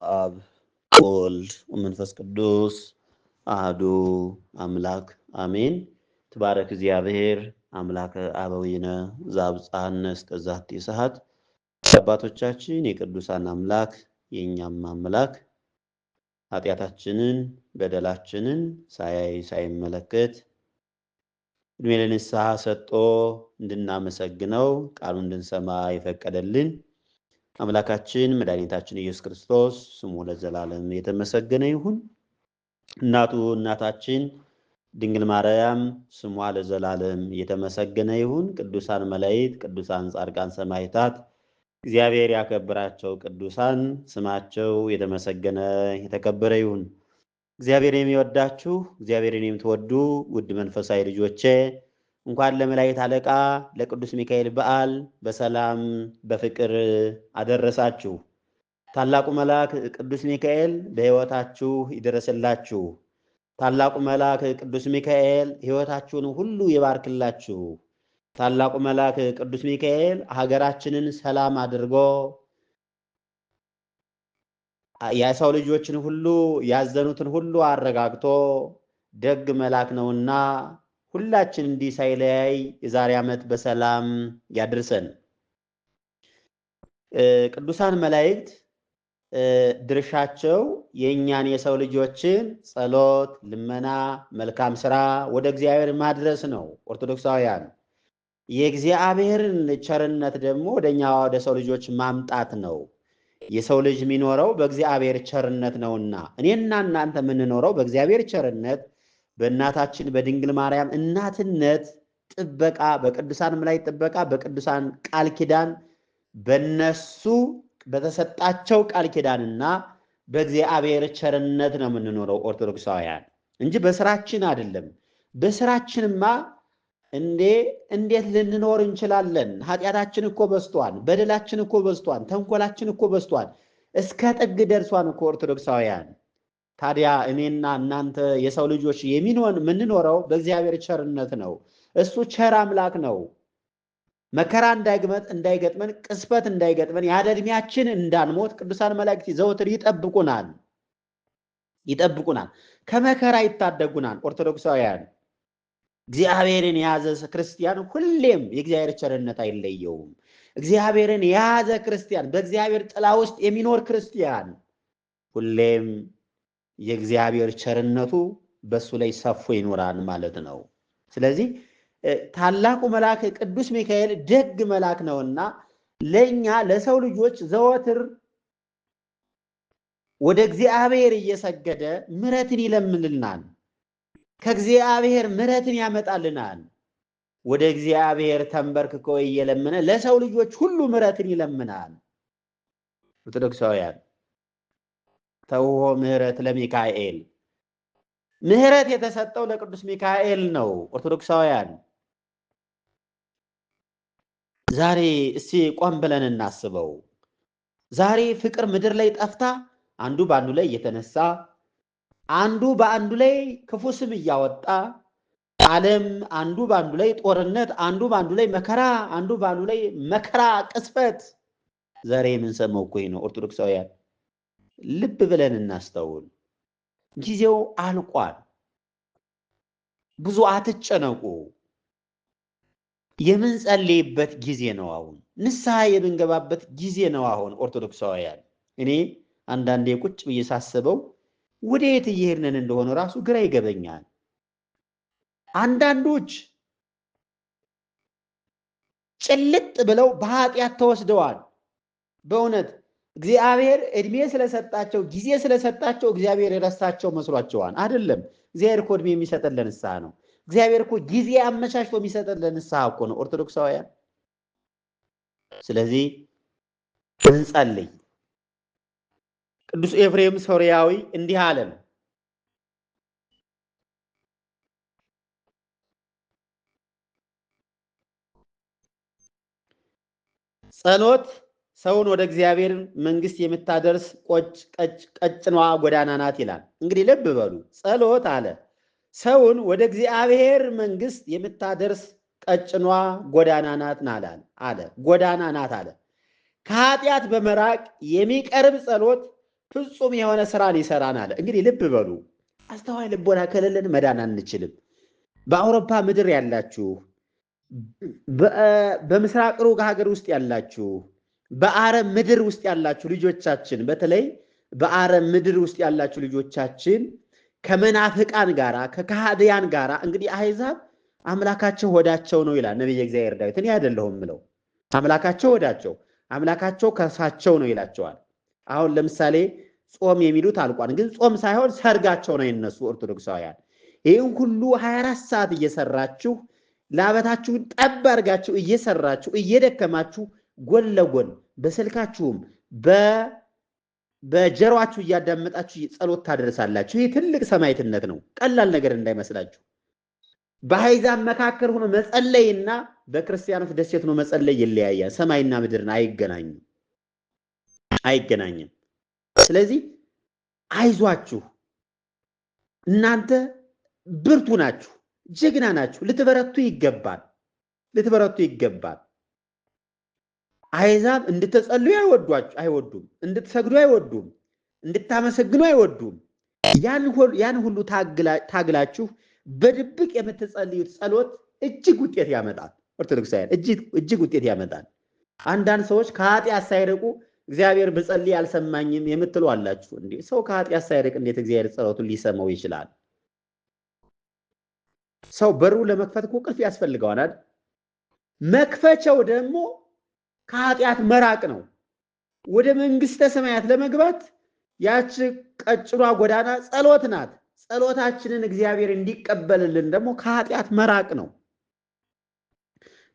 አብ ወልድ ወመንፈስ ቅዱስ አሐዱ አምላክ አሜን። ትባረክ እግዚአብሔር አምላከ አበዊነ ዘአብጽሐነ እስከዛቲ ሰዓት። አባቶቻችን የቅዱሳን አምላክ የእኛም አምላክ ኃጢአታችንን በደላችንን ሳያይ ሳይመለከት እድሜ ለንስሐ ሰጥቶ እንድናመሰግነው ቃሉ እንድንሰማ የፈቀደልን አምላካችን መድኃኒታችን ኢየሱስ ክርስቶስ ስሙ ለዘላለም የተመሰገነ ይሁን። እናታችን ድንግል ማርያም ስሟ ለዘላለም የተመሰገነ ይሁን። ቅዱሳን መላእክት፣ ቅዱሳን ጻድቃን፣ ሰማዕታት እግዚአብሔር ያከበራቸው ቅዱሳን ስማቸው የተመሰገነ የተከበረ ይሁን። እግዚአብሔር የሚወዳችሁ እግዚአብሔርን የምትወዱ ውድ መንፈሳዊ ልጆቼ እንኳን ለመላእክት አለቃ ለቅዱስ ሚካኤል በዓል በሰላም በፍቅር አደረሳችሁ። ታላቁ መልአክ ቅዱስ ሚካኤል በሕይወታችሁ ይደረስላችሁ። ታላቁ መልአክ ቅዱስ ሚካኤል ሕይወታችሁን ሁሉ ይባርክላችሁ። ታላቁ መልአክ ቅዱስ ሚካኤል ሀገራችንን ሰላም አድርጎ የሰው ልጆችን ሁሉ ያዘኑትን ሁሉ አረጋግቶ ደግ መልአክ ነውና ሁላችን እንዲህ ሳይለያይ የዛሬ ዓመት በሰላም ያድርሰን። ቅዱሳን መላእክት ድርሻቸው የእኛን የሰው ልጆችን ጸሎት፣ ልመና፣ መልካም ስራ ወደ እግዚአብሔር ማድረስ ነው። ኦርቶዶክሳውያን የእግዚአብሔርን ቸርነት ደግሞ ወደኛ ወደ ሰው ልጆች ማምጣት ነው። የሰው ልጅ የሚኖረው በእግዚአብሔር ቸርነት ነውና እኔና እናንተ የምንኖረው በእግዚአብሔር ቸርነት በእናታችን በድንግል ማርያም እናትነት ጥበቃ፣ በቅዱሳን መላእክት ጥበቃ፣ በቅዱሳን ቃል ኪዳን በነሱ በተሰጣቸው ቃል ኪዳንና በእግዚአብሔር ቸርነት ነው የምንኖረው ኦርቶዶክሳውያን እንጂ በስራችን አይደለም። በስራችንማ እንዴት ልንኖር እንችላለን? ኃጢአታችን እኮ በዝቷል፣ በደላችን እኮ በዝቷል፣ ተንኮላችን እኮ በዝቷል፣ እስከ ጥግ ደርሷን እኮ ኦርቶዶክሳውያን። ታዲያ እኔና እናንተ የሰው ልጆች የምንኖረው በእግዚአብሔር ቸርነት ነው። እሱ ቸር አምላክ ነው። መከራ እንዳይገጥመን፣ ቅስፈት እንዳይገጥመን፣ ያለ ዕድሜያችን እንዳንሞት ቅዱሳን መላእክት ዘወትር ይጠብቁናል፣ ከመከራ ይታደጉናል። ኦርቶዶክሳውያን እግዚአብሔርን የያዘ ክርስቲያን ሁሌም የእግዚአብሔር ቸርነት አይለየውም። እግዚአብሔርን የያዘ ክርስቲያን፣ በእግዚአብሔር ጥላ ውስጥ የሚኖር ክርስቲያን ሁሌም የእግዚአብሔር ቸርነቱ በሱ ላይ ሰፎ ይኖራል ማለት ነው። ስለዚህ ታላቁ መልአክ ቅዱስ ሚካኤል ደግ መልአክ ነውና ለኛ ለሰው ልጆች ዘወትር ወደ እግዚአብሔር እየሰገደ ምሕረትን ይለምንልናል። ከእግዚአብሔር ምሕረትን ያመጣልናል። ወደ እግዚአብሔር ተንበርክኮ እየለመነ ለሰው ልጆች ሁሉ ምሕረትን ይለምናል። ኦርቶዶክሳውያን ተውሆ ምሕረት ለሚካኤል፣ ምሕረት የተሰጠው ለቅዱስ ሚካኤል ነው። ኦርቶዶክሳውያን ዛሬ እስቲ ቆም ብለን እናስበው። ዛሬ ፍቅር ምድር ላይ ጠፍታ አንዱ በአንዱ ላይ እየተነሳ አንዱ በአንዱ ላይ ክፉ ስም እያወጣ ዓለም አንዱ በአንዱ ላይ ጦርነት፣ አንዱ በአንዱ ላይ መከራ፣ አንዱ በአንዱ ላይ መከራ፣ ቅስፈት ዛሬ የምንሰማው እኮ ነው። ኦርቶዶክሳውያን ልብ ብለን እናስተውል። ጊዜው አልቋል። ብዙ አትጨነቁ። የምንጸልይበት ጊዜ ነው። አሁን ንስሐ የምንገባበት ጊዜ ነው። አሁን ኦርቶዶክሳውያን እኔ አንዳንዴ ቁጭ ብዬ ሳስበው ወዴት እየሄድን እንደሆነ ራሱ ግራ ይገበኛል። አንዳንዶች ጭልጥ ብለው በኃጢአት ተወስደዋል። በእውነት እግዚአብሔር እድሜ ስለሰጣቸው ጊዜ ስለሰጣቸው እግዚአብሔር የረሳቸው መስሏቸዋል። አይደለም። እግዚአብሔር እኮ እድሜ የሚሰጠን ለንስሐ ነው። እግዚአብሔር እኮ ጊዜ አመቻችቶ የሚሰጠን ለንስሐ እኮ ነው ኦርቶዶክሳውያን። ስለዚህ እንጸልይ። ቅዱስ ኤፍሬም ሶርያዊ እንዲህ አለን። ጸሎት ሰውን ወደ እግዚአብሔር መንግስት የምታደርስ ቀጭኗ ጎዳና ናት ይላል። እንግዲህ ልብ በሉ። ጸሎት አለ ሰውን ወደ እግዚአብሔር መንግስት የምታደርስ ቀጭኗ ጎዳና ናት አለ። ጎዳና ናት አለ። ከኃጢአት በመራቅ የሚቀርብ ጸሎት ፍጹም የሆነ ስራን ይሰራናል። እንግዲህ ልብ በሉ፣ አስተዋይ ልቦና ከሌለን መዳን አንችልም። በአውሮፓ ምድር ያላችሁ፣ በምስራቅ ሩቅ ሀገር ውስጥ ያላችሁ፣ በአረብ ምድር ውስጥ ያላችሁ ልጆቻችን፣ በተለይ በአረብ ምድር ውስጥ ያላችሁ ልጆቻችን ከመናፍቃን ጋራ ከካህዲያን ጋራ እንግዲህ አሕዛብ አምላካቸው ሆዳቸው ነው ይላል ነቢየ እግዚአብሔር ዳዊት። እኔ አይደለሁም ምለው፣ አምላካቸው ሆዳቸው፣ አምላካቸው ከርሳቸው ነው ይላቸዋል። አሁን ለምሳሌ ጾም የሚሉት አልቋን፣ ግን ጾም ሳይሆን ሰርጋቸው ነው የነሱ ኦርቶዶክሳውያን። ይህን ሁሉ 24 ሰዓት እየሰራችሁ ላበታችሁን ጠብ አድርጋችሁ እየሰራችሁ እየደከማችሁ ጎን ለጎን በስልካችሁም በጀሯችሁ እያዳመጣችሁ ጸሎት ታደርሳላችሁ። ይህ ትልቅ ሰማዕትነት ነው፣ ቀላል ነገር እንዳይመስላችሁ። በአሕዛብ መካከል ሆኖ መጸለይና በክርስቲያኖች ደሴት ሆኖ መጸለይ ይለያያል። ሰማይና ምድርን አይገናኝም። ስለዚህ አይዟችሁ፣ እናንተ ብርቱ ናችሁ፣ ጀግና ናችሁ፣ ልትበረቱ ይገባል። አሕዛብ እንድትጸልዩ አይወዱም፣ እንድትሰግዱ አይወዱም፣ እንድታመሰግኑ አይወዱም። ያን ሁሉ ታግላችሁ በድብቅ የምትጸልዩት ጸሎት እጅግ ውጤት ያመጣል። ኦርቶዶክሳውያን እጅግ ውጤት ያመጣል። አንዳንድ ሰዎች ከኃጢአት ሳይርቁ እግዚአብሔር ብጸልይ አልሰማኝም የምትሉ አላችሁ። እንዴ ሰው ከኃጢአት ሳይርቅ እንዴት እግዚአብሔር ጸሎቱን ሊሰማው ይችላል? ሰው በሩ ለመክፈት እኮ ቁልፍ ያስፈልገዋል አይደል? መክፈቻው ደግሞ ከኃጢአት መራቅ ነው። ወደ መንግስተ ሰማያት ለመግባት ያች ቀጭኗ ጎዳና ጸሎት ናት። ጸሎታችንን እግዚአብሔር እንዲቀበልልን ደግሞ ከኃጢአት መራቅ ነው።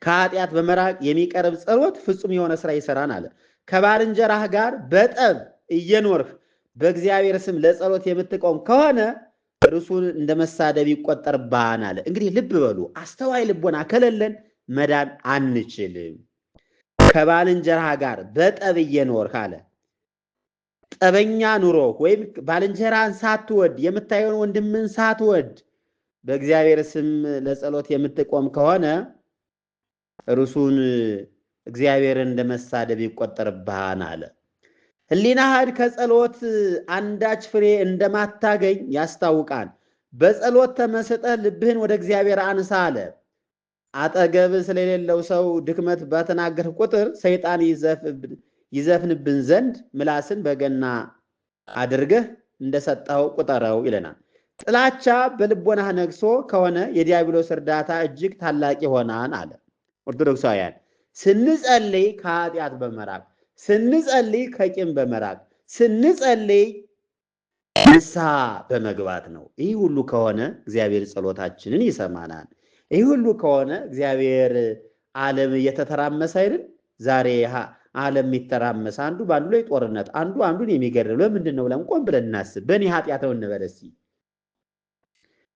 ከኃጢአት በመራቅ የሚቀርብ ጸሎት ፍጹም የሆነ ስራ ይሰራን አለ። ከባልንጀራህ ጋር በጠብ እየኖርህ በእግዚአብሔር ስም ለጸሎት የምትቆም ከሆነ እርሱን እንደ መሳደብ ይቆጠርብሃል አለ። እንግዲህ ልብ በሉ፣ አስተዋይ ልቦና ከሌለን መዳን አንችልም። ከባልንጀራህ ጋር በጠብ እየኖርህ አለ። ጠበኛ ኑሮ ወይም ባልንጀራን ሳትወድ የምታየውን ወንድምን ሳትወድ በእግዚአብሔር ስም ለጸሎት የምትቆም ከሆነ እርሱን እግዚአብሔርን እንደመሳደብ ይቆጠርብሃል አለ። ሕሊናህን ከጸሎት አንዳች ፍሬ እንደማታገኝ ያስታውቃል። በጸሎት ተመስጠህ ልብህን ወደ እግዚአብሔር አንሳ አለ። አጠገብ ስለሌለው ሰው ድክመት በተናገርህ ቁጥር ሰይጣን ይዘፍንብን ዘንድ ምላስን በገና አድርገህ እንደሰጠው ቁጠረው ይለናል። ጥላቻ በልቦናህ ነግሶ ከሆነ የዲያብሎስ እርዳታ እጅግ ታላቅ ይሆናል አለ። ኦርቶዶክሳውያን ስንጸልይ ከኃጢአት በመራቅ ስንጸልይ ከቂም በመራቅ ስንጸልይ ንስሐ በመግባት ነው። ይህ ሁሉ ከሆነ እግዚአብሔር ጸሎታችንን ይሰማናል። ይህ ሁሉ ከሆነ እግዚአብሔር ዓለም እየተተራመሰ አይደል? ዛሬ ዓለም የሚተራመስ አንዱ በአንዱ ላይ ጦርነት፣ አንዱ አንዱን የሚገድል ለምንድን ነው ብለን ቆም ብለን እናስብ። በእኔ ኃጢአት ነው እንበል እስኪ።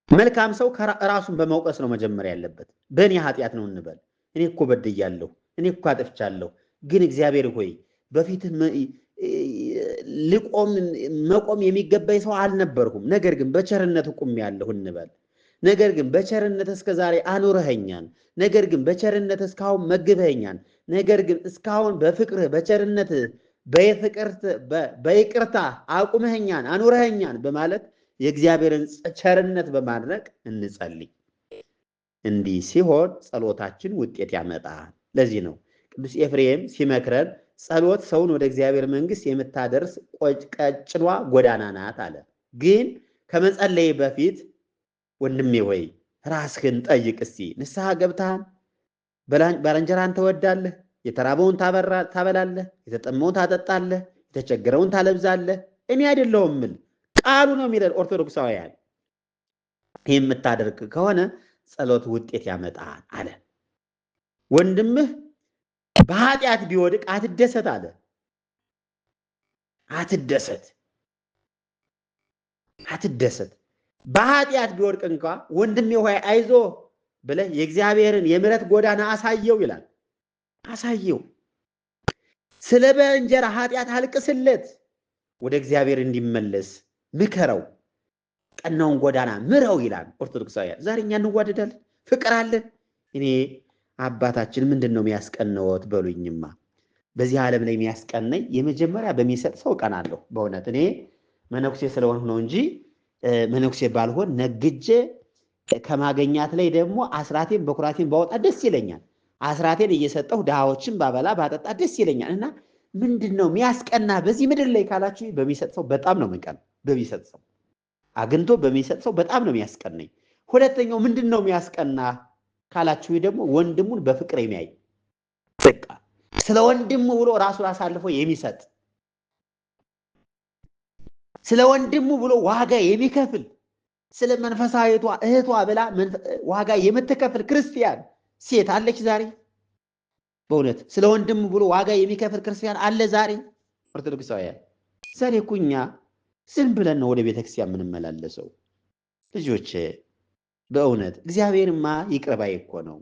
መልካም ሰው ራሱን በመውቀስ ነው መጀመሪያ ያለበት። በእኔ ኃጢአት ነው እንበል። እኔ እኮ በድያለሁ፣ እኔ እኮ አጥፍቻለሁ፣ ግን እግዚአብሔር ሆይ በፊትህ መቆም የሚገባኝ ሰው አልነበርኩም፣ ነገር ግን በቸርነት ቆሜያለሁ እንበል። ነገር ግን በቸርነት እስከ ዛሬ አኑረኸኛል፣ ነገር ግን በቸርነት እስካሁን መግበኸኛል፣ ነገር ግን እስካሁን በፍቅርህ በቸርነትህ በይቅርታ አቁመኸኛል አኑረኸኛል በማለት የእግዚአብሔርን ቸርነት በማድረግ እንጸልይ። እንዲህ ሲሆን ጸሎታችን ውጤት ያመጣል። ለዚህ ነው ቅዱስ ኤፍሬም ሲመክረን ጸሎት ሰውን ወደ እግዚአብሔር መንግሥት የምታደርስ ቀጭኗ ጎዳና ናት አለ። ግን ከመጸለይ በፊት ወንድሜ ሆይ ራስህን ጠይቅ እስቲ። ንስሐ ገብተሃል? ባልንጀራህን ትወዳለህ? የተራበውን ታበላለህ? የተጠማውን ታጠጣለህ? የተቸገረውን ታለብዛለህ? እኔ አይደለሁም የምል ቃሉ ነው የሚለን። ኦርቶዶክሳውያን ይህ የምታደርግ ከሆነ ጸሎት ውጤት ያመጣል አለ። ወንድምህ በኃጢአት ቢወድቅ አትደሰት አለ። አትደሰት። በኃጢአት ቢወድቅ እንኳ ወንድሜ ሆይ አይዞ ብለህ የእግዚአብሔርን የምሕረት ጎዳና አሳየው ይላል። አሳየው። ስለ ባልንጀራ ኃጢአት አልቅስለት፣ ወደ እግዚአብሔር እንዲመለስ ምከረው፣ ቀናውን ጎዳና ምረው ይላል። ኦርቶዶክሳውያን ዛሬ እኛ እንዋደዳለን፣ ፍቅር አለን። እኔ አባታችን ምንድን ነው የሚያስቀነዎት በሉኝማ። በዚህ ዓለም ላይ የሚያስቀናኝ የመጀመሪያ በሚሰጥ ሰው እቀናለሁ። በእውነት እኔ መነኩሴ ስለሆንሁ ነው እንጂ መነኩሴ ባልሆን ነግጄ ከማገኛት ላይ ደግሞ አስራቴን በኩራቴን ባወጣ ደስ ይለኛል። አስራቴን እየሰጠሁ ድሃዎችን ባበላ ባጠጣ ደስ ይለኛል። እና ምንድን ነው የሚያስቀና በዚህ ምድር ላይ ካላችሁ በሚሰጥ ሰው በጣም ነው የምቀናው። በሚሰጥ ሰው አግኝቶ በሚሰጥ ሰው በጣም ነው የሚያስቀናኝ። ሁለተኛው ምንድን ነው የሚያስቀና ካላችሁ ደግሞ ወንድሙን በፍቅር የሚያይ በቃ ስለ ወንድሙ ብሎ ራሱን አሳልፎ የሚሰጥ ስለ ወንድሙ ብሎ ዋጋ የሚከፍል ስለ መንፈሳዊቷ እህቷ ብላ ዋጋ የምትከፍል ክርስቲያን ሴት አለች ዛሬ? በእውነት ስለ ወንድሙ ብሎ ዋጋ የሚከፍል ክርስቲያን አለ ዛሬ? ኦርቶዶክሳውያን ዛሬ እኮ እኛ ዝም ብለን ነው ወደ ቤተክርስቲያን የምንመላለሰው። ልጆች በእውነት እግዚአብሔርማ ይቅር ባይ እኮ ነው።